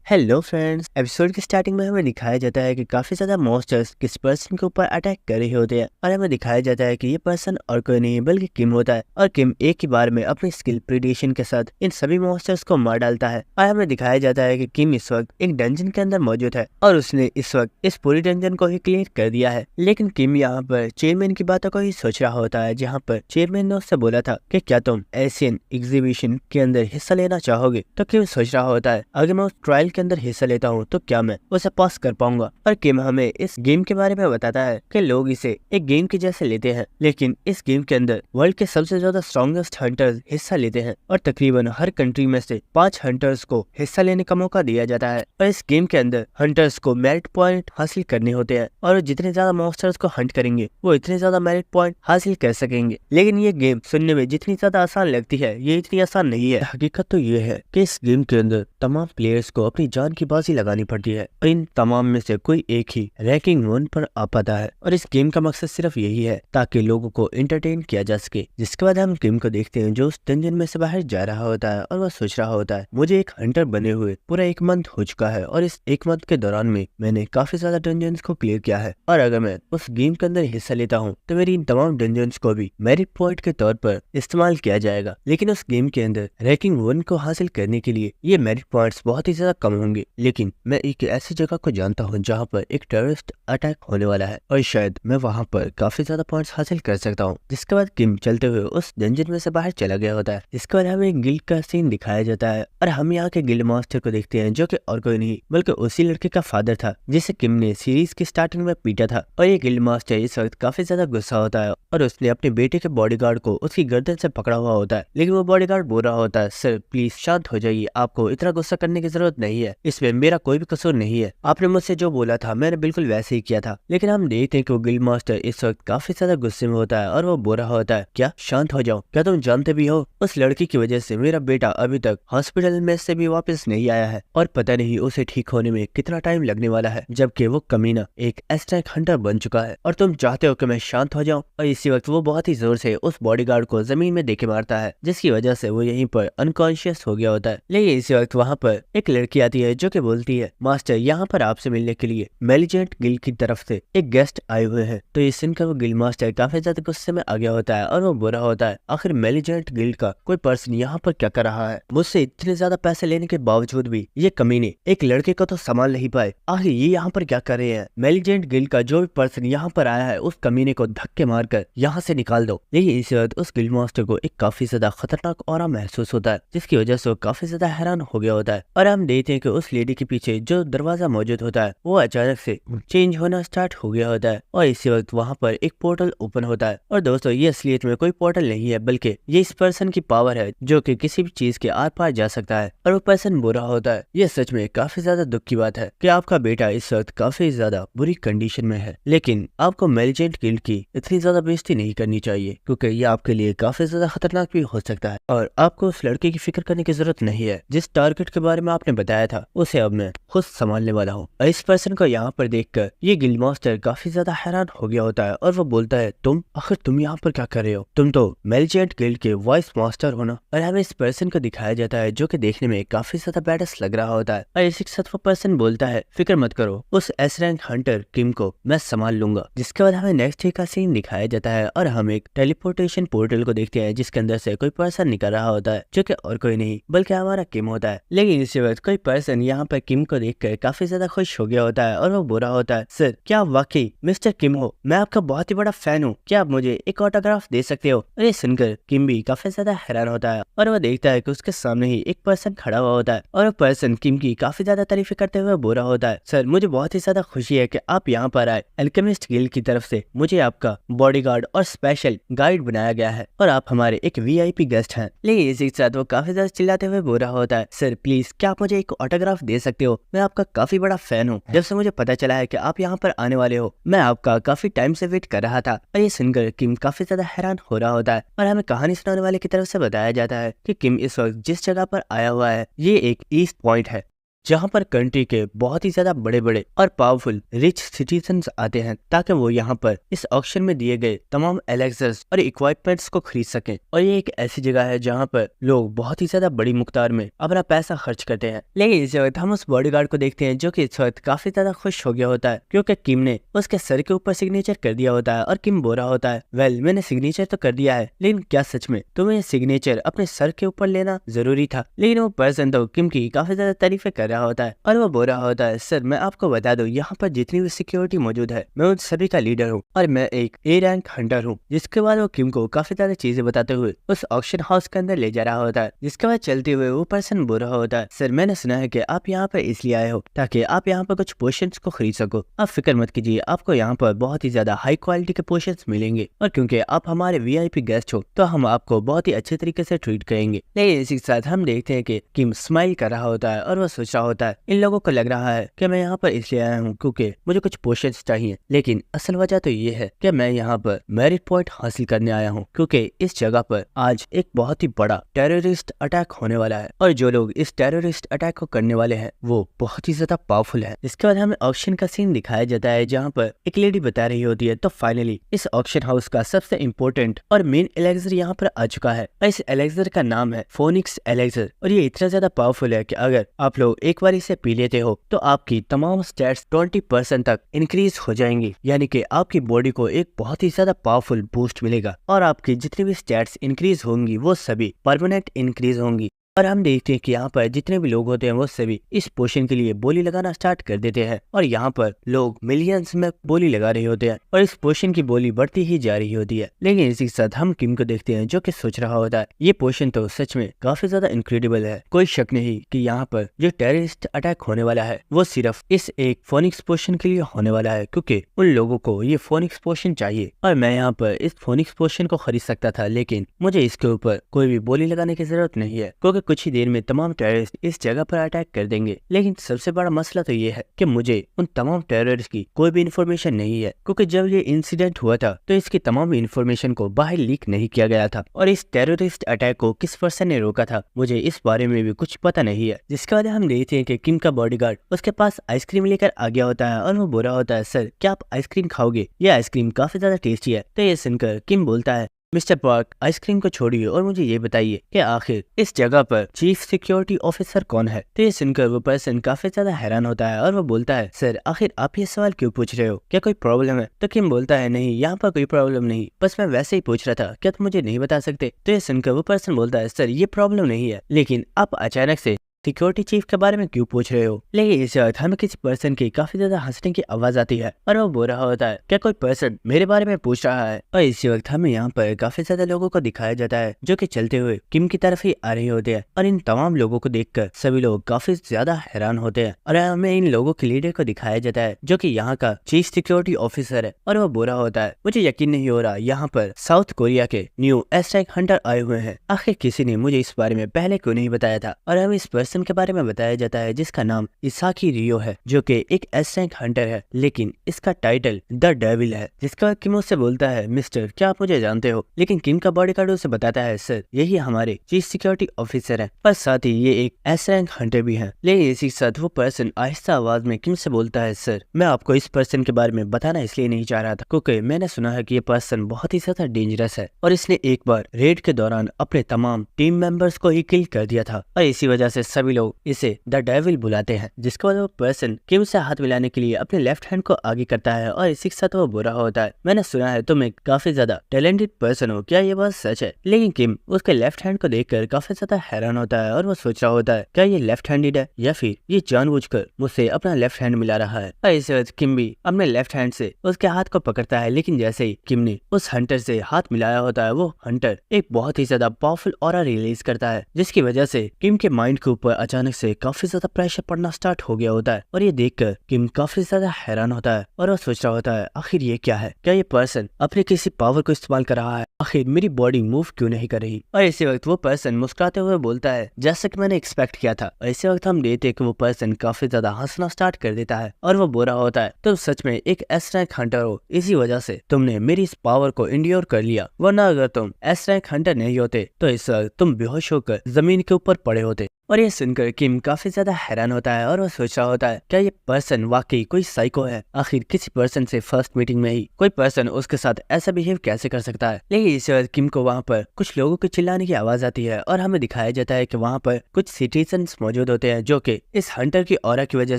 Hello friends, episode की starting में हमें दिखाया जाता है कि काफी ज्यादा मॉन्स्टर्स किस पर्सन के ऊपर अटैक कर रहे होते हैं और हमें दिखाया जाता है कि ये पर्सन और कोई नहीं बल्कि किम होता है और किम एक ही बार में अपनी स्किल प्रिडेशन के साथ इन सभी मॉन्स्टर्स को मार डालता है। और हमें दिखाया जाता है कि किम इस वक्त एक डंजन के अंदर मौजूद है और उसने इस वक्त इस पूरी डंजन को ही क्लियर कर दिया है। लेकिन किम यहाँ पर चेयरमैन की बातों को ही सोच रहा होता है, जहाँ पर चेयरमैन ने उससे बोला था कि क्या तुम एशियन एग्जीबिशन के अंदर हिस्सा लेना चाहोगे। तो किम सोच रहा होता है अगर मैं उस ट्रायल के अंदर हिस्सा लेता हूँ तो क्या मैं उसे पास कर पाऊंगा। और किम हमें इस गेम के बारे में बताता है कि लोग इसे एक गेम के जैसे लेते हैं, लेकिन इस गेम के अंदर वर्ल्ड के सबसे ज्यादा स्ट्रॉन्गेस्ट हंटर्स हिस्सा लेते हैं और तकरीबन हर कंट्री में से 5 हंटर्स को हिस्सा लेने का मौका दिया जाता है। और इस गेम के अंदर हंटर्स को मेरिट पॉइंट हासिल करने होते हैं और जितने ज्यादा मॉन्स्टर्स को हंट करेंगे वो इतने ज्यादा मेरिट पॉइंट हासिल कर सकेंगे। लेकिन ये गेम सुनने में जितनी ज्यादा आसान लगती है ये इतनी आसान नहीं है। हकीकत तो ये है कि इस गेम के अंदर तमाम प्लेयर्स को अपनी जान की बाजी लगानी पड़ती है। इन तमाम में से कोई एक ही रैंकिंग 1 पर आ पाता है और इस गेम का मकसद सिर्फ यही है ताकि लोगों को एंटरटेन किया जा सके। जिसके बाद हम किम को देखते हैं जो उस डंजन में से बाहर जा रहा होता है और वह सोच रहा होता है मुझे एक हंटर बने हुए पूरा 1 मंथ हो चुका है और इस 1 मंथ के दौरान में मैंने काफी ज्यादा डंजन्स को क्लियर किया है और अगर मैं उस गेम के अंदर हिस्सा लेता हूँ तो मेरी इन तमाम डंजन्स को भी मेरिट पॉइंट के तौर पर इस्तेमाल किया जाएगा। लेकिन उस गेम के अंदर रैंकिंग 1 को हासिल करने के लिए ये मेरिट पॉइंट्स बहुत ही ज्यादा कम होंगे। लेकिन मैं एक ऐसी जगह को जानता हूँ जहाँ पर एक टेररिस्ट अटैक होने वाला है और शायद मैं वहाँ पर काफी ज्यादा पॉइंट्स हासिल कर सकता हूँ। जिसके बाद किम चलते हुए उस डंजन में से बाहर चला गया होता है। इसके बाद हमें एक गिल्ड का सीन दिखाया जाता है और हम यहाँ के गिल्ड मास्टर को देखते हैं जो कि और कोई नहीं बल्कि उसी लड़के का फादर था जिसे किम ने सीरीज की स्टार्टिंग में पीटा था। और ये गिल्ड मास्टर इस वक्त काफी ज्यादा गुस्सा होता है और उसने अपने बेटे के बॉडीगार्ड को उसकी गर्दन से पकड़ा हुआ होता है। लेकिन वो बॉडीगार्ड बोल रहा होता है सर प्लीज शांत हो जाइए, आपको इतना गुस्सा करने की जरूरत नहीं है, इसमें मेरा कोई भी कसूर नहीं है, आपने मुझसे जो बोला था मैंने बिल्कुल वैसे ही किया था। लेकिन हम देखते हैं कि वो गिल्ड मास्टर इस वक्त काफी ज्यादा गुस्से में होता है और वो बोल रहा होता है क्या शांत हो जाओ, क्या तुम जानते भी हो उस लड़की की वजह से मेरा बेटा अभी तक हॉस्पिटल में से भी वापस नहीं आया है और पता नहीं उसे ठीक होने में कितना टाइम लगने वाला है, जबकि वो कमीना एक एस्ट्रैक हंटर बन चुका है और तुम चाहते हो कि मैं शांत हो जाऊं। और इसी वक्त वो बहुत ही जोर से उस बॉडीगार्ड को जमीन में देके मारता है जिसकी वजह से वो यहीं पर अनकॉन्शियस हो गया होता है। लेकिन इसी वक्त वहाँ पर एक लड़की आती है जो कि बोलती है मास्टर यहाँ पर आपसे मिलने के लिए मेलिजेंट गिल्ड की तरफ से एक गेस्ट आए हुए हैं। तो ये सुनकर वो गिल्ड मास्टर काफी ज्यादा गुस्से में आ गया होता है और वो बुरा होता है आखिर मेलिजेंट गिल्ड का कोई पर्सन यहाँ पर क्या कर रहा है, मुझसे इतने ज्यादा पैसे लेने के बावजूद भी ये कमीने एक लड़के को तो संभाल नहीं पाए, आखिर ये यहाँ पर क्या कर रहे हैं। मेलिजेंट गिल्ड का जो भी पर्सन यहाँ पर आया है उस कमीने को धक्के मारकर यहाँ से निकाल दो। लेकिन इस वक्त उस गिल्ड मास्टर को एक काफी ज्यादा खतरनाक ऑरा महसूस होता है जिसकी वजह से वो काफी ज्यादा हैरान हो गया होता है। और हम देखते हैं कि उस लेडी के पीछे जो दरवाजा मौजूद होता है वो अचानक से चेंज होना स्टार्ट हो गया होता है और इसी वक्त वहाँ पर एक पोर्टल ओपन होता है। और दोस्तों ये असलियत में कोई पोर्टल नहीं है बल्कि ये इस पर्सन की पावर है जो कि किसी भी चीज के आर पार जा सकता है और वो पर्सन बुरा होता है। ये सच में काफी ज्यादा दुख की बात है कि आपका बेटा इस वक्त काफी ज्यादा बुरी कंडीशन में है, लेकिन आपको मेलिजेंट गिल्ड की इतनी ज्यादा बेइज्जती नहीं करनी चाहिए क्योंकि ये आपके लिए काफी ज्यादा खतरनाक भी हो सकता है और आपको उस लड़के की फिक्र करने की जरूरत नहीं है। जिस टारगेट के बारे में आपने बताया था उसे अब मैं खुद संभालने वाला हूँ। इस पर्सन को यहाँ पर देखकर ये गिल्ड मास्टर काफी ज्यादा हैरान हो गया होता है और वो बोलता है आखिर तुम यहाँ पर क्या कर रहे हो, तुम तो मेलिजेंट गिल्ड के वाइस मास्टर हो ना। और हमें इस पर्सन को दिखाया जाता है जो कि देखने में काफी ज्यादा बैडस लग रहा होता है और इसी के साथ वो पर्सन बोलता है फिक्र मत करो, उस एस रैंक हंटर किम को मैं संभाल लूंगा। जिसके बाद हमें नेक्स्ट डे का सीन दिखाया जाता है और हम एक टेलीपोर्टेशन पोर्टल को देखते हैं जिसके अंदर से कोई पर्सन निकल रहा होता है जो कि और कोई नहीं बल्कि हमारा किम होता है। लेकिन इसी वक्त कोई पर्सन यहाँ पर किम को देखकर काफी ज्यादा खुश हो गया होता है और वो बुरा होता है सर क्या आप वाकई मिस्टर किम हो, मैं आपका बहुत ही बड़ा फैन हूँ, क्या आप मुझे एक ऑटोग्राफ दे सकते हो। और ये सुनकर किम भी काफी ज्यादा हैरान होता है और वो देखता है कि उसके सामने ही एक पर्सन खड़ा हुआ होता है और वो पर्सन किम की काफी ज्यादा तारीफें करते हुए बुरा होता है सर मुझे बहुत ही ज्यादा खुशी है कि आप यहाँ पर आए, अल्केमिस्ट गिल्ड की तरफ से मुझे आपका बॉडीगार्ड और स्पेशल गाइड बनाया गया है और आप हमारे एक वीआईपी गेस्ट हैं। लेकिन इसी के साथ वो काफी ज्यादा चिल्लाते हुए बुरा होता है सर प्लीज क्या आप मुझे एक ऑटोग्राफ दे सकते हो, मैं आपका काफी बड़ा फैन हूँ, जब से मुझे पता चला है कि आप यहाँ पर आने वाले हो मैं आपका काफी टाइम से वेट कर रहा था। और ये सुनकर किम काफी ज्यादा हैरान हो रहा होता है और हमें कहानी सुनाने वाले की तरफ से बताया जाता है कि किम इस वक्त जिस जगह पर आया हुआ है ये एक ईस्ट पॉइंट है जहाँ पर कंट्री के बहुत ही ज्यादा बड़े बड़े और पावरफुल रिच सिटीजन्स आते हैं ताकि वो यहाँ पर इस ऑक्शन में दिए गए तमाम एलेक्सर्स और इक्विपमेंट्स को खरीद सकें। और ये एक ऐसी जगह है जहाँ पर लोग बहुत ही ज्यादा बड़ी मुकदार में अपना पैसा खर्च करते हैं। लेकिन इस वक्त हम उस बॉडीगार्ड को देखते हैं जो कि इस वक्त काफी ज्यादा खुश हो गया होता है क्योंकि किम ने उसके सर के ऊपर सिग्नेचर कर दिया होता है। और किम बोल रहा होता है, वेल मैंने सिग्नेचर तो कर दिया है, लेकिन क्या सच में तुम्हें सिग्नेचर अपने सर के ऊपर लेना जरूरी था? लेकिन वो पर्सन तो किम की काफी ज्यादा तारीफें कर रहा होता है और वो बोल रहा होता है, सर मैं आपको बता दूं यहाँ पर जितनी भी सिक्योरिटी मौजूद है मैं उन सभी का लीडर हूँ और मैं एक ए रैंक हंटर हूँ। जिसके बाद वो किम को काफी ज्यादा चीजें बताते हुए उस ऑक्शन हाउस के अंदर ले जा रहा होता है। जिसके बाद चलते हुए वो पर्सन बोल रहा होता है, सर मैंने सुना है कि आप यहाँ पर इसलिए आए हो ताकि आप यहाँ पर कुछ पोशंस को खरीद सको। आप फिक्र मत कीजिए, आपको यहाँ पर बहुत ही ज्यादा हाई क्वालिटी के पोशंस मिलेंगे और क्योंकि आप हमारे VIP गेस्ट हो तो हम आपको बहुत ही अच्छे तरीके से ट्रीट करेंगे। लेकिन इसी के साथ हम देखते हैं कि किम स्माइल कर रहा होता है और वो सोच रहा होता है, इन लोगों को लग रहा है कि मैं यहाँ पर इसलिए आया हूँ क्योंकि मुझे कुछ पोशंस चाहिए, लेकिन असल वजह तो ये है कि मैं यहाँ पर मेरिट पॉइंट हासिल करने आया हूँ क्योंकि इस जगह पर आज एक बहुत ही बड़ा टेररिस्ट अटैक होने वाला है और जो लोग इस टेररिस्ट अटैक को करने वाले हैं वो बहुत ही ज्यादा पावरफुल है। इसके बाद हमें ऑक्शन का सीन दिखाया जाता है जहाँ पर एक लेडी बता रही होती है, तो फाइनली इस ऑक्शन हाउस का सबसे इम्पोर्टेंट और मेन एलेक्सर यहाँ पर आ चुका है। इस एलेक्सर का नाम है फोनिक्स एलेक्सर और ये इतना ज्यादा पावरफुल है कि अगर आप लोग एक बार इसे पी लेते हो तो आपकी तमाम स्टैट्स 20% तक इंक्रीज हो जाएंगी, यानी कि आपकी बॉडी को एक बहुत ही ज्यादा पावरफुल बूस्ट मिलेगा और आपकी जितनी भी स्टैट्स इंक्रीज होंगी वो सभी परमानेंट इंक्रीज होंगी। और हम देखते हैं कि यहाँ पर जितने भी लोग होते हैं वो सभी इस पोशन के लिए बोली लगाना स्टार्ट कर देते हैं और यहाँ पर लोग मिलियंस में बोली लगा रहे होते हैं और इस पोशन की बोली बढ़ती ही जा रही होती है। लेकिन इसी के साथ हम किम को देखते हैं जो कि सोच रहा होता है, ये पोशन तो सच में काफी ज्यादा इनक्रेडिबल है। कोई शक नहीं कि यहाँ पर जो टेररिस्ट अटैक होने वाला है वो सिर्फ इस एक फोनिक्स पोशन के लिए होने वाला है क्योंकि उन लोगों को ये फोनिक्स पोशन चाहिए और मैं यहाँ पर इस फोनिक्स पोशन को खरीद सकता था, लेकिन मुझे इसके ऊपर कोई भी बोली लगाने की जरूरत नहीं है क्योंकि कुछ ही देर में तमाम टेररिस्ट इस जगह पर अटैक कर देंगे। लेकिन सबसे बड़ा मसला तो ये है कि मुझे उन तमाम टेररिस्ट की कोई भी इन्फॉर्मेशन नहीं है क्योंकि जब ये इंसिडेंट हुआ था तो इसकी तमाम इन्फॉर्मेशन को बाहर लीक नहीं किया गया था और इस टेररिस्ट अटैक को किस पर्सन ने रोका था मुझे इस बारे में भी कुछ पता नहीं है। जिसके बाद हम देखते हैं कि किम का बॉडीगार्ड उसके पास आइसक्रीम लेकर आ गया होता है और वो बोल रहा होता है, सर क्या आप आइसक्रीम खाओगे? ये आइसक्रीम काफी ज्यादा टेस्टी है। तो ये सुनकर किम बोलता है, मिस्टर पार्क आइसक्रीम को छोड़िए और मुझे ये बताइए कि आखिर इस जगह पर चीफ सिक्योरिटी ऑफिसर कौन है? तो ये सुनकर वो पर्सन काफी ज्यादा हैरान होता है और वो बोलता है, सर आखिर आप ये सवाल क्यों पूछ रहे हो? क्या कोई प्रॉब्लम है? तो किम बोलता है, नहीं यहाँ पर कोई प्रॉब्लम नहीं, बस मैं वैसे ही पूछ रहा था, क्या तुम मुझे नहीं बता सकते? तो ये सुनकर वो पर्सन बोलता है, सर ये प्रॉब्लम नहीं है, लेकिन आप अचानक से सिक्योरिटी चीफ के बारे में क्यों पूछ रहे हो? लेकिन इस वक्त हमें किसी पर्सन की काफी ज्यादा हंसने की आवाज आती है और वो बोल रहा होता है, क्या कोई पर्सन मेरे बारे में पूछ रहा है? और इसी वक्त हमें यहाँ पर काफी ज्यादा लोगों को दिखाया जाता है जो कि चलते हुए किम की तरफ ही आ रहे होते हैं और इन तमाम लोगों को देखकर सभी लोग काफी ज्यादा हैरान होते हैं और हमें इन लोगों के लीडर को दिखाया जाता है जो कि यहाँ का चीफ सिक्योरिटी ऑफिसर है और वो बोल रहा होता है, मुझे यकीन नहीं हो रहा यहाँ पर साउथ कोरिया के न्यू एस्ट्राइक हंटर आए हुए हैं, आखिर किसी ने मुझे इस बारे में पहले क्यों नहीं बताया था? और हमें इस पर्सन के बारे में बताया जाता है जिसका नाम इसाकी रियो है जो कि एक एस-रैंक हंटर है, लेकिन इसका टाइटल द डेविल है। जिसका किम उससे बोलता है, मिस्टर क्या आप मुझे जानते हो? लेकिन किम का बॉडीगार्ड उसे बताता है, सर यही हमारे चीफ सिक्योरिटी ऑफिसर है और साथ ही ये एक एस-रैंक हंटर भी है। लेकिन इसी साथ वो पर्सन आहिस्ता आवाज में किम से बोलता है, सर मैं आपको इस पर्सन के बारे में बताना इसलिए नहीं चाह रहा था क्योंकि मैंने सुना है कि ये पर्सन बहुत ही ज्यादा डेंजरस है और इसने एक बार रेड के दौरान अपने तमाम टीम मेंबर्स को ही किल कर दिया था और इसी वजह से सभी लोग इसे द डेविल बुलाते हैं। जिसके बाद वो पर्सन किम से हाथ मिलाने के लिए अपने लेफ्ट हैंड को आगे करता है और इसी के साथ वो बुरा होता है, मैंने सुना है तुम एक काफी ज्यादा टैलेंटेड पर्सन हो, क्या ये बात सच है? लेकिन किम उसके लेफ्ट हैंड को देखकर काफी ज्यादा हैरान होता है और वो सोच रहा होता है, क्या ये लेफ्ट हैंडेड है या फिर ये जानबूझकर मुझसे अपना लेफ्ट हैंड मिला रहा है? और इस वक्त किम भी अपने लेफ्ट हैंड से उसके हाथ को पकड़ता है, लेकिन जैसे ही किम ने उस हंटर से हाथ मिलाया होता है वो हंटर एक बहुत ही ज्यादा पावरफुल ऑरा रिलीज करता है जिसकी वजह से किम के माइंड के ऊपर अचानक से काफी ज्यादा प्रेशर पड़ना स्टार्ट हो गया होता है और ये देखकर किम काफी ज्यादा हैरान होता है और वो सोच रहा होता है, आखिर ये क्या है? क्या ये पर्सन अपने किसी पावर को इस्तेमाल कर रहा है? आखिर मेरी बॉडी मूव क्यों नहीं कर रही? और इसी वक्त वो पर्सन मुस्कुराते हुए बोलता है, जैसा कि मैंने एक्सपेक्ट किया था। और इसी वक्त हम देखते हैं कि वो पर्सन काफी ज्यादा हंसना स्टार्ट कर देता है और वो बोल रहा होता है, तुम सच में एक एस-रैंक हंटर हो, इसी वजह से तुमने मेरी इस पावर को इंड्योर कर लिया, वरना अगर तुम एस-रैंक हंटर नहीं होते तो इस वक्त तुम बेहोश होकर जमीन के ऊपर पड़े होते। और ये सुनकर किम काफी ज्यादा हैरान होता है और वो सोच रहा होता है क्या ये पर्सन वाकई कोई साइको है। आखिर किसी पर्सन से फर्स्ट मीटिंग में ही कोई पर्सन उसके साथ ऐसा बिहेव कैसे कर सकता है। लेकिन इसी वक्त किम को वहाँ पर कुछ लोगों के चिल्लाने की आवाज आती है और हमें दिखाया जाता है कि वहाँ पर कुछ सिटीजन्स मौजूद होते हैं जो कि इस हंटर की ऑरा की वजह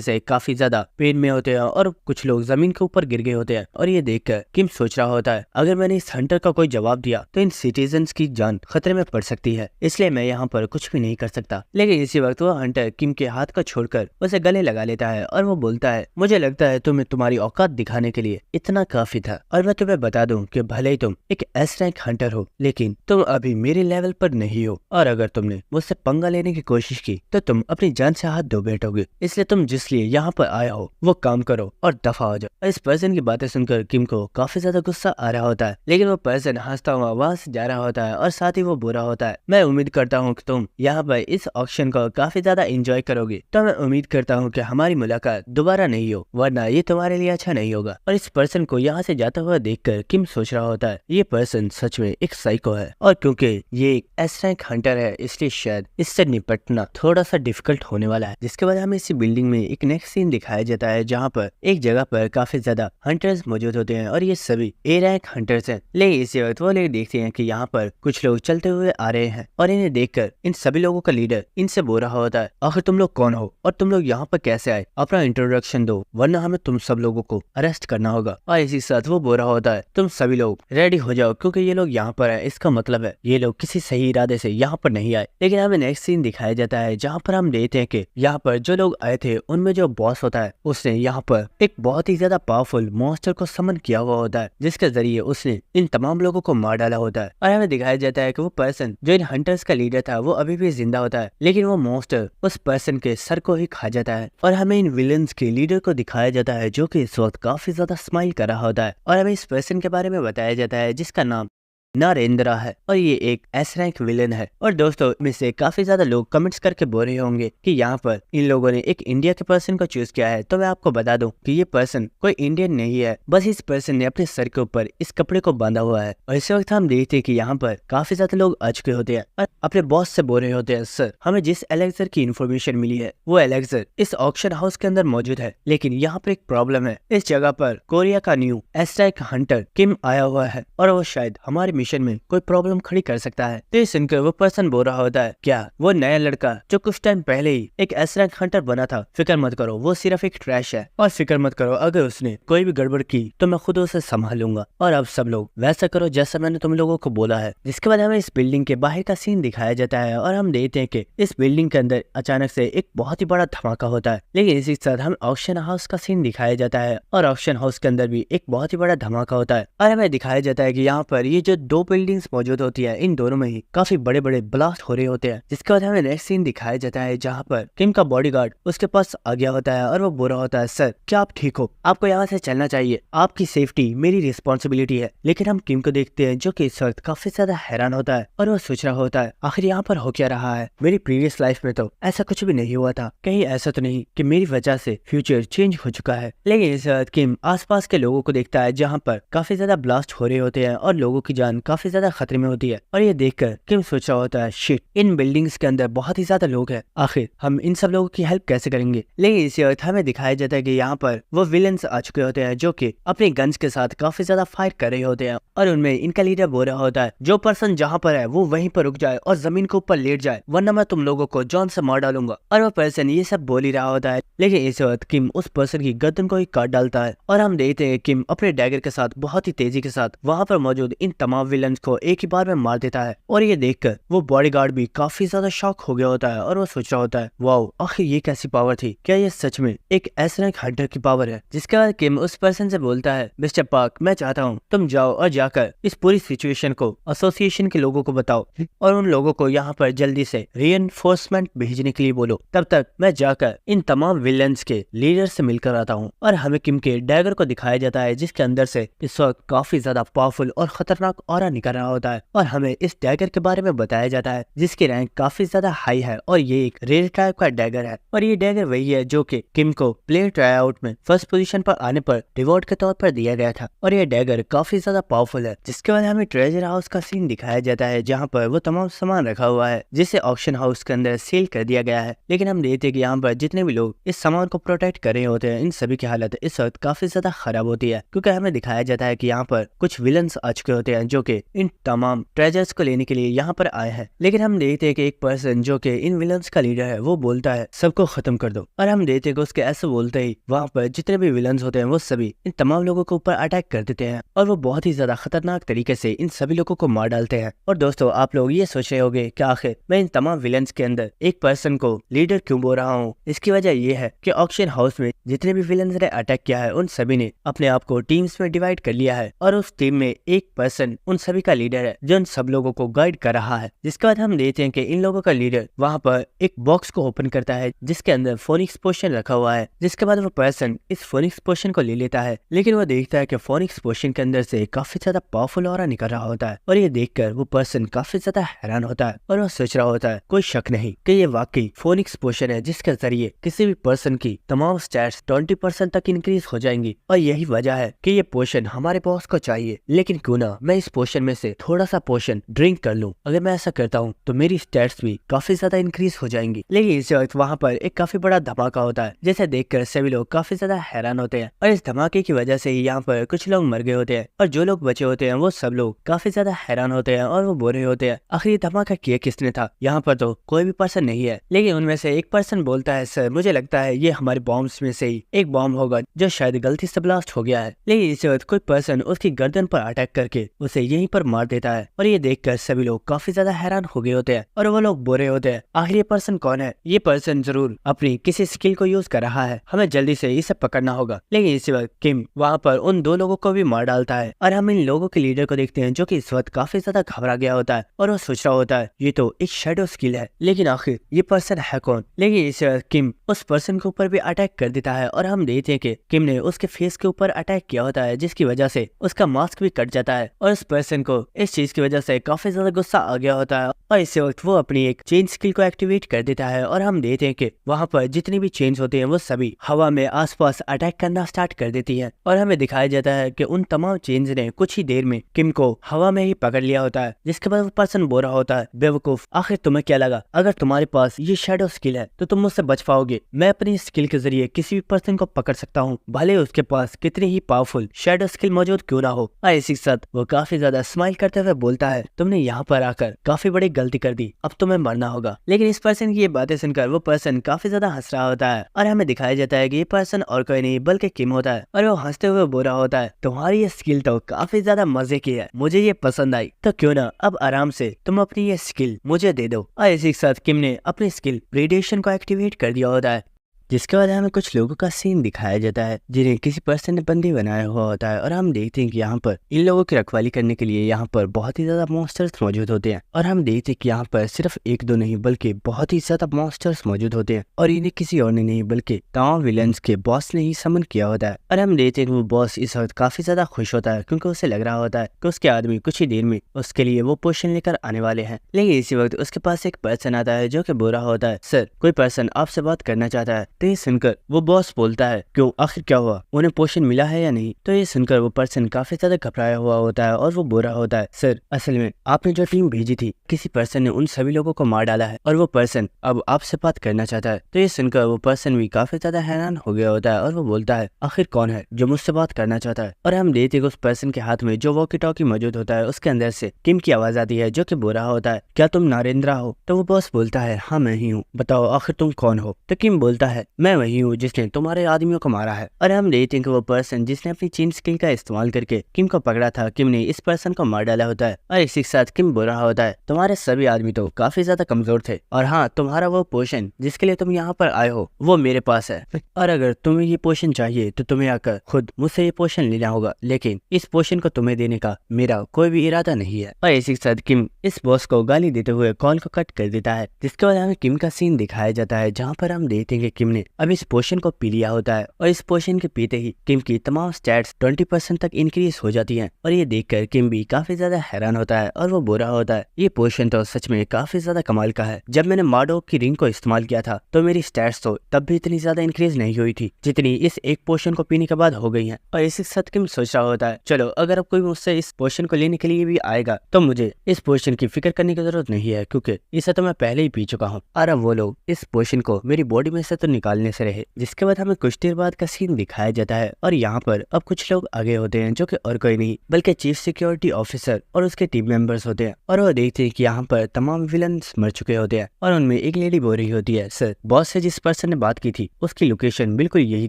से काफी ज्यादा पेन में होते हैं और कुछ लोग जमीन के ऊपर गिर गए होते हैं। और ये देखकर किम सोच रहा होता है अगर मैंने इस हंटर का कोई जवाब दिया तो इन सिटीजन्स की जान खतरे में पड़ सकती है, इसलिए मैं यहाँ पर कुछ भी नहीं कर सकता। लेकिन इसी वक्त वो हंटर किम के हाथ को छोड़कर उसे गले लगा लेता है और वो बोलता है मुझे लगता है तुम्हें तुम्हारी औकात दिखाने के लिए इतना काफी था, और मैं तुम्हें बता दूं कि भले ही तुम एक एस रैंक हंटर हो लेकिन तुम अभी मेरे लेवल पर नहीं हो, और अगर तुमने मुझसे पंगा लेने की कोशिश की तो तुम अपनी जान से हाथ धो बैठोगे। इसलिए तुम जिस लिए यहाँ पर आया हो वो काम करो और दफा हो जाओ। इस पर्सन की बातें सुनकर किम को काफी ज्यादा गुस्सा आ रहा होता है, लेकिन वो पर्सन हंसता हुआ वहां से जा रहा होता है और साथ ही वो बुरा होता है। मैं उम्मीद करता हूँ कि तुम यहाँ पर इस ऑक्शन को काफी ज्यादा एंजॉय करोगे, तो मैं उम्मीद करता हूँ कि हमारी मुलाकात दोबारा नहीं हो, वरना ये तुम्हारे लिए अच्छा नहीं होगा। और इस पर्सन को यहाँ से जाता हुआ देखकर किम सोच रहा होता है ये पर्सन सच में एक साइको है, और क्योंकि ये एक एस रैंक हंटर है इसलिए शायद इससे निपटना थोड़ा सा डिफिकल्ट होने वाला है। जिसके बाद हमें इसी बिल्डिंग में एक नेक्स्ट सीन दिखाया जाता है जहाँ पर एक जगह पर काफी ज्यादा हंटर्स मौजूद होते हैं और ये सभी ए रैंक हंटर्स हैं। लेकिन इसी वक्त वो लोग देखते हैं कि यहाँ पर कुछ लोग चलते हुए आ रहे हैं और इन्हें देखकर इन सभी लोगों का लीडर इनसे बोल रहा होता है आखिर तुम लोग कौन हो और तुम लोग यहाँ पर कैसे आए, अपना इंट्रोडक्शन दो वरना हमें तुम सब लोगों को अरेस्ट करना होगा। और इसी साथ वो बोल रहा होता है तुम सभी लोग रेडी हो जाओ क्योंकि ये लोग यहाँ पर है, इसका मतलब है ये लोग किसी सही इरादे से यहाँ पर नहीं आए। लेकिन हमें नेक्स्ट सीन दिखाया जाता है जहाँ पर हम देखते हैं कि यहाँ पर जो लोग आए थे उनमें जो बॉस होता है उसने यहाँ पर एक बहुत ही ज्यादा पावरफुल मॉन्स्टर को समन किया हुआ होता है जिसके जरिए उसने इन तमाम लोगों को मार डाला होता है। और हमें दिखाया जाता है कि वो पर्सन जो इन हंटर्स का लीडर था वो अभी भी जिंदा होता है, लेकिन वो मॉन्स्टर उस पर्सन के सर को ही खा जाता है। और हमें इन विलन्स के लीडर को दिखाया जाता है जो कि इस वक्त काफी ज्यादा स्माइल कर रहा होता है। और हमें इस पर्सन के बारे में बताया जाता है जिसका नाम नरेंद्रा है और ये एक एस रैंक विलन है। और दोस्तों में से काफी ज्यादा लोग कमेंट्स करके बोल रहे होंगे कि यहाँ पर इन लोगों ने एक इंडिया के पर्सन को चूज किया है, तो मैं आपको बता दूं कि ये पर्सन कोई इंडियन नहीं है, बस इस पर्सन ने अपने सर के ऊपर इस कपड़े को बांधा हुआ है। और इस वक्त हम देखते हैं कि यहाँ पर काफी ज्यादा लोग आ चुके होते हैं और अपने बॉस से बोल रहे होते हैं सर हमें जिस एलेक्सर की इन्फॉर्मेशन मिली है वो एलेक्सर इस ऑक्शन हाउस के अंदर मौजूद है, लेकिन यहाँ पर एक प्रॉब्लम है, इस जगह पर कोरिया का न्यू एस रैंक हंटर किम आया हुआ है और वो शायद हमारे मिशन में कोई प्रॉब्लम खड़ी कर सकता है। तो सुनकर वो पर्सन बोल रहा होता है क्या वो नया लड़का जो कुछ टाइम पहले ही एक एस रैंक हंटर बना था, फिक्र मत करो वो सिर्फ एक ट्रैश है, और फिक्र मत करो अगर उसने कोई भी गड़बड़ की तो मैं खुद उसे संभाल लूंगा, और अब सब लोग वैसा करो जैसा मैंने तुम लोगों को बोला है। जिसके बाद हमें इस बिल्डिंग के बाहर का सीन दिखाया जाता है और हम देखते हैं कि इस बिल्डिंग के अंदर अचानक से एक बहुत ही बड़ा धमाका होता है। लेकिन इसी के साथ हमें ऑक्शन हाउस का सीन दिखाया जाता है और ऑक्शन हाउस के अंदर भी एक बहुत ही बड़ा धमाका होता है। और हमें दिखाया जाता है कि यहाँ पर ये जो दो बिल्डिंग्स मौजूद होती है इन दोनों में ही काफी बड़े बड़े ब्लास्ट हो रहे होते हैं। जिसके बाद हमें नेक्स्ट सीन दिखाया जाता है जहाँ पर किम का बॉडीगार्ड उसके पास आ गया होता है और वो बोल रहा होता है सर क्या आप ठीक हो, आपको यहाँ से चलना चाहिए, आपकी सेफ्टी मेरी रिस्पॉन्सिबिलिटी है। लेकिन हम किम को देखते हैं जो कि इस वक्त काफी ज्यादा हैरान होता है और वो सोच रहा होता है आखिर यहाँ पर हो क्या रहा है, मेरी प्रीवियस लाइफ में तो ऐसा कुछ भी नहीं हुआ था, कहीं ऐसा तो नहीं कि मेरी वजह से फ्यूचर चेंज हो चुका है। लेकिन इस वक्त किम आसपास के लोगों को देखता है जहाँ पर काफी ज्यादा ब्लास्ट हो रहे होते हैं और लोगों की जान काफी ज्यादा खतरे में होती है। और ये देखकर किम सोच रहा होता है शिट इन बिल्डिंग्स के अंदर बहुत ही ज्यादा लोग हैं, आखिर हम इन सब लोगों की हेल्प कैसे करेंगे। लेकिन इसी वक्त हमें दिखाया जाता है कि यहाँ पर वो विलन्स आ चुके होते हैं जो कि अपने गन्स के साथ काफी ज्यादा फायर कर रहे होते हैं और उनमें इनका लीडर बोल रहा होता है जो पर्सन जहाँ पर है वो वहीं पर रुक जाए और जमीन के ऊपर लेट जाए वरना मैं तुम लोगों को जॉन से मार डालूंगा। और वो पर्सन ये सब बोल ही रहा होता है, लेकिन इस वक्त किम उस पर्सन की गर्दन को ही काट डालता है और हम देखते हैं किम अपने डैगर के साथ बहुत ही तेजी के साथ वहाँ पर मौजूद इन तमाम विलन्स को एक ही बार में मार देता है। और ये देखकर वो बॉडीगार्ड भी काफी ज्यादा शॉक हो गया होता है और वो सोच रहा होता है वाओ आखिर ये कैसी पावर थी, क्या ये सच में एक एस रैंक हंटर की पावर है। जिसके बाद किम उस पर्सन से बोलता है मिस्टर पार्क मैं चाहता हूँ तुम जाओ और जाकर इस पूरी सिचुएशन को एसोसिएशन के लोगों को बताओ और उन लोगों को यहाँ पर जल्दी से रीइंफोर्समेंट भेजने के लिए बोलो, तब तक मैं जाकर इन तमाम विलन्स के लीडर से मिलकर आता हूँ। और हमें किम के डैगर को दिखाया जाता है जिसके अंदर से इस वक्त काफी ज्यादा पावरफुल और खतरनाक ऑरा निकल रहा होता है और हमें इस डैगर के बारे में बताया जाता है जिसकी रैंक काफी ज्यादा हाई है और ये एक रेयर टाइप का डैगर है और ये डैगर वही है जो कि किम को प्लेयर ट्राई आउट में फर्स्ट पोजीशन पर आने पर रिवॉर्ड के तौर पर दिया गया था और ये डैगर काफी ज्यादा पावरफुल है। जिसके बाद हमें ट्रेजर हाउस का सीन दिखाया जाता है जहाँ पर वो तमाम सामान रखा हुआ है जिसे ऑक्शन हाउस के अंदर सेल कर दिया गया है। लेकिन हम देखते हैं कि यहाँ पर जितने भी लोग इस सामान को प्रोटेक्ट कर रहे होते हैं इन सभी की हालत इस वक्त काफी ज्यादा खराब होती है क्योंकि हमें दिखाया जाता है कि यहाँ पर कुछ विलन्स आ चुके होते हैं जो कि इन तमाम ट्रेजर्स को लेने के लिए यहाँ पर आए हैं। लेकिन हम देखते हैं कि एक पर्सन जो कि इन विलन्स का लीडर है वो बोलता है सबको खत्म कर दो और हम देखते हैं कि उसके ऐसे बोलते ही वहाँ पर जितने भी विलन्स होते हैं वो सभी इन तमाम लोगों के ऊपर अटैक कर देते हैं और वो बहुत ही ज्यादा खतरनाक तरीके से इन सभी लोगों को मार डालते हैं। और दोस्तों आप लोग ये सोच रहे होंगे कि आखिर मैं इन तमाम विलन्स के अंदर एक पर्सन को लीडर क्यों बोल रहा हूँ। इसकी वजह ये है कि ऑक्शन हाउस में जितने भी विलन्स ने अटैक किया है उन सभी ने अपने आप को टीम्स में डिवाइड कर लिया है और उस टीम में एक पर्सन उन सभी का लीडर है जो इन सब लोगों को गाइड कर रहा है। जिसके बाद हम देखते हैं कि इन लोगों का लीडर वहाँ पर एक बॉक्स को ओपन करता है जिसके अंदर फोनिक्स पोशन रखा हुआ है। जिसके बाद वो पर्सन इस फोनिक्स पोशन को ले लेता है लेकिन वो देखता है कि फोनिक्स पोशन के अंदर से काफी ज्यादा पावरफुल ऑरा निकल रहा होता है और ये देखकर वो पर्सन काफी ज्यादा हैरान होता है और वो सोच रहा होता है कोई शक नहीं कि ये वाकई फोनिक्स पोशन है जिसके जरिए किसी भी पर्सन की तमाम स्टैट्स 20% तक इंक्रीज हो जाएंगी और यही वजह है कि ये पोशन हमारे बॉस को चाहिए। लेकिन क्यों ना मैं इस पोशन में से थोड़ा सा पोशन ड्रिंक कर लूं। अगर मैं ऐसा करता हूं तो मेरी स्टैट्स भी काफी ज्यादा इंक्रीज हो जाएंगी। लेकिन इस वक्त वहाँ पर एक काफी बड़ा धमाका होता है जिसे देखकर सभी लोग काफी ज्यादा हैरान होते हैं और इस धमाके की वजह से ही यहाँ पर कुछ लोग मर गए होते हैं और जो लोग बचे होते हैं वो सब लोग काफी ज्यादा हैरान होते हैं और वो बोल रहे होते हैं आखिर ये धमाका किया किसने था। यहाँ पर तो कोई भी पर्सन नहीं है। लेकिन उनमें से एक पर्सन बोलता है सर मुझे लगता है ये हमारे बॉम्ब्स में से ही एक बॉम्ब होगा जो शायद गलती से ब्लास्ट हो गया है। लेकिन इस वक्त कोई पर्सन उसकी गर्दन पर अटैक करके उसे यहीं पर मार देता है और ये देखकर सभी लोग काफी ज्यादा हैरान हो गए होते हैं और वो लोग बोल रहे होते हैं आखिर ये पर्सन कौन है। ये पर्सन जरूर अपनी किसी स्किल को यूज कर रहा है, हमें जल्दी से इसे पकड़ना होगा। लेकिन इसी वक्त किम वहाँ पर उन दो लोगों को भी मार डालता है और हम इन लोगों के लीडर को देखते हैं जो कि इस वक्त काफी ज्यादा घबरा गया होता है और वो सोच रहा होता है ये तो एक शैडो स्किल है लेकिन आखिर ये पर्सन है कौन। लेकिन इस वक्त किम उस पर्सन के ऊपर भी अटैक कर देता है और हम देखते हैं कि किम ने उसके फेस के ऊपर अटैक किया होता है जिसकी वजह से उसका मास्क भी कट जाता है और उस पर्सन को इस चीज की वजह से काफी ज्यादा गुस्सा आ गया होता है और इसी वक्त वो अपनी एक चेन स्किल को एक्टिवेट कर देता है और हम देखते हैं कि वहाँ पर जितनी भी चेन्स होती हैं वो सभी हवा में आसपास अटैक करना स्टार्ट कर देती हैं और हमें दिखाया जाता है कि उन तमाम चेन्स ने कुछ ही देर में किम को हवा में ही पकड़ लिया होता है। जिसके बाद वो पर्सन बोल रहा होता है बेवकूफ आखिर तुम्हें क्या लगा अगर तुम्हारे पास ये शैडो स्किल है तो तुम मुझसे बच पाओगे। मैं अपनी स्किल के जरिए किसी भी पर्सन को पकड़ सकता हूँ भले उसके पास कितनी ही पावरफुल शैडो स्किल मौजूद क्यों ना हो। और इसी के साथ वो काफी ज्यादा स्माइल करते हुए बोलता है तुमने यहाँ पर आकर काफी बड़ी गलती कर दी, अब तुम्हें मरना होगा। लेकिन इस पर्सन की ये बातें सुनकर वो पर्सन काफी ज्यादा हंस रहा होता है और हमें दिखाया जाता है कि ये पर्सन और कोई नहीं बल्कि किम होता है और वो हंसते हुए बोल रहा होता है तुम्हारी ये स्किल तो काफी ज्यादा मजे की है, मुझे ये पसंद आई, तो क्यों ना अब आराम से तुम अपनी ये स्किल मुझे दे दो। और इसी के साथ किम ने अपनी स्किल प्रीडेशन को एक्टिवेट कर दिया होता है। जिसके बाद हमें कुछ लोगों का सीन दिखाया जाता है जिन्हें किसी पर्सन ने बंदी बनाया हुआ होता है और हम देखते हैं कि यहाँ पर इन लोगों की रखवाली करने के लिए यहाँ पर बहुत ही ज्यादा मॉन्स्टर्स मौजूद होते हैं और हम देखते हैं कि यहाँ पर सिर्फ एक दो नहीं बल्कि बहुत ही ज्यादा मॉन्स्टर्स मौजूद होते हैं और इन्हें किसी और ने नहीं बल्कि तमाम विलन्स के बॉस ने ही समन किया होता है। और हम देखते हैं कि वो बॉस इस वक्त काफी ज्यादा खुश होता है क्योंकि उसे लग रहा होता है कि उसके आदमी कुछ ही देर में उसके लिए वो पोशन लेकर आने वाले हैं। लेकिन इसी वक्त उसके पास एक पर्सन आता है जो कि बुरा होता है सर कोई पर्सन आपसे बात करना चाहता है। तो ये सुनकर वो बॉस बोलता है क्यों आखिर क्या हुआ, उन्हें पोशन मिला है या नहीं। तो ये सुनकर वो पर्सन काफी ज्यादा घबराया हुआ होता है और वो बुरा होता है सर असल में आपने जो टीम भेजी थी किसी पर्सन ने उन सभी लोगों को मार डाला है और वो पर्सन अब आपसे बात करना चाहता है। तो ये सुनकर वो पर्सन भी काफी ज्यादा हैरान हो गया होता है और वो बोलता है आखिर कौन है जो मुझसे बात करना चाहता है। और हम देखते हैं उस पर्सन के हाथ में जो वॉकी टॉकी मौजूद होता है उसके अंदर से किम की आवाज आती है जो कि बुरा होता है क्या तुम नरेंद्र हो। तो वो बॉस बोलता है हाँ मैं ही हूँ, बताओ आखिर तुम कौन हो। तो किम बोलता है मैं वही हूँ जिसने तुम्हारे आदमियों को मारा है। और हम देखते हैं कि वो पर्सन जिसने अपनी चेन स्किल का इस्तेमाल करके किम को पकड़ा था किम ने इस पर्सन को मार डाला होता है और इसी के साथ किम बोल रहा होता है तुम्हारे सभी आदमी तो काफी ज्यादा कमजोर थे और हाँ तुम्हारा वो पोशन जिसके लिए तुम यहाँ पर आए हो वो मेरे पास है और अगर तुम्हें ये पोशन चाहिए तो तुम्हें आकर खुद मुझसे ये पोशन लेना होगा, लेकिन इस पोशन को तुम्हें देने का मेरा कोई भी इरादा नहीं है। और इसी के साथ किम इस बॉस को गाली देते हुए कॉल को कट कर देता है। जिसके बाद हमें किम का सीन दिखाया जाता है जहाँ पर हम देखते हैं कि किम ने अब इस पोशन को पी लिया होता है और इस पोशन के पीते ही किम की तमाम स्टैट्स 20% तक इंक्रीज हो जाती हैं और ये देखकर किम भी काफी ज्यादा हैरान होता है और वो बुरा होता है। ये पोशन तो सच में काफी ज्यादा कमाल का है। जब मैंने माडोक की रिंग को इस्तेमाल किया था तो मेरी स्टैट्स तो तब भी इतनी ज्यादा इंक्रीज नहीं हुई थी जितनी इस एक पोशन को पीने के बाद हो गई है। और इसी साथ किम सोच रहा होता है, चलो अगर अब कोई मुझसे इस पोशन को लेने के लिए भी आएगा तो मुझे इस पोशन की फिक्र करने की जरूरत नहीं है क्योंकि इसे तो मैं पहले ही पी चुका हूँ। और अब वो लोग इस पोशन को मेरी बॉडी में से तो निकालने से रहे। जिसके बाद हमें कुछ देर बाद का सीन दिखाया जाता है और यहाँ पर अब कुछ लोग आगे होते हैं जो कि और कोई नहीं बल्कि चीफ सिक्योरिटी ऑफिसर और उसके टीम मेंबर्स होते हैं। और वो देखते हैं कि यहाँ पर तमाम विलन्स मर चुके होते हैं और उनमें एक लेडी बोल रही होती है, सर बॉस से जिस पर्सन ने बात की थी उसकी लोकेशन बिल्कुल यही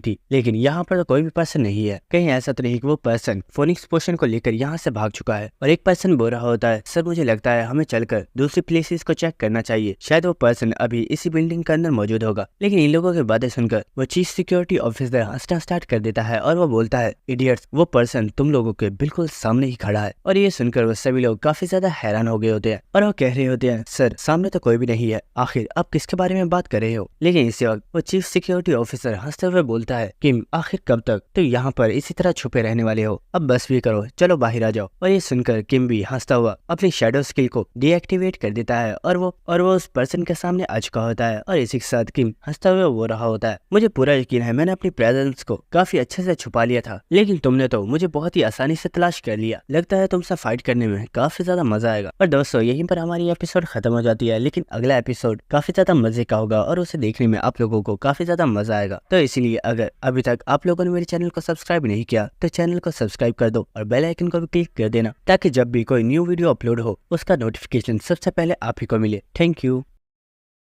थी, लेकिन यहाँ पर तो कोई भी पर्सन नहीं है। कहीं ऐसा तो नहीं कि वो पर्सन फोनिक्स पोशन को लेकर यहाँ से भाग चुका है। और एक पर्सन बोल रहा होता है, सर मुझे लगता है हमें चलकर दूसरी प्लेसेस को चेक करना चाहिए, शायद वो पर्सन अभी इसी बिल्डिंग के अंदर मौजूद होगा। लेकिन इन लोगों की बातें सुनकर वो चीफ सिक्योरिटी ऑफिसर हंसना स्टार्ट कर देता है और वो बोलता है, इडियट्स वो पर्सन तुम लोगों के बिल्कुल सामने ही खड़ा है। और ये सुनकर वो सभी लोग काफी ज्यादा हैरान हो गए होते हैं और वो कह रहे होते हैं, सर सामने तो कोई भी नहीं है, आखिर आप किसके बारे में बात कर रहे हो। लेकिन इसी वक्त वो चीफ सिक्योरिटी ऑफिसर हंसते हुए बोलता है, किम आखिर कब तक तो यहाँ पर इसी तरह छुपे रहने वाले हो, अब बस भी करो, चलो बाहर आ जाओ। और ये सुनकर किम भी हंसता हुआ अपनी शैडो स्किल को डीएक्टिवेट कर देता है और वो उस पर्सन के सामने आ चुका होता है। और इसी के साथ किम हंसता हुआ वो रहा होता है, मुझे पूरा यकीन है मैंने अपनी प्रेजेंस को काफी अच्छे से छुपा लिया था, लेकिन तुमने तो मुझे बहुत ही आसानी से तलाश कर लिया, लगता है तुमसे फाइट करने में काफी ज्यादा मजा आएगा। और दोस्तों यहीं पर हमारी एपिसोड खत्म हो जाती है, लेकिन अगला एपिसोड काफी ज्यादा मजे का होगा और उसे देखने में आप लोगों को काफी ज्यादा मजा आएगा। तो इसीलिए अगर अभी तक आप लोगों ने मेरे चैनल को सब्सक्राइब नहीं किया तो चैनल को सब्सक्राइब कर दो और बेल आइकन को भी क्लिक कर देना ताकि जब भी कोई न्यू वीडियो अपलोड हो उसका नोटिफिकेशन सबसे पहले आप ही को मिले। Thank you.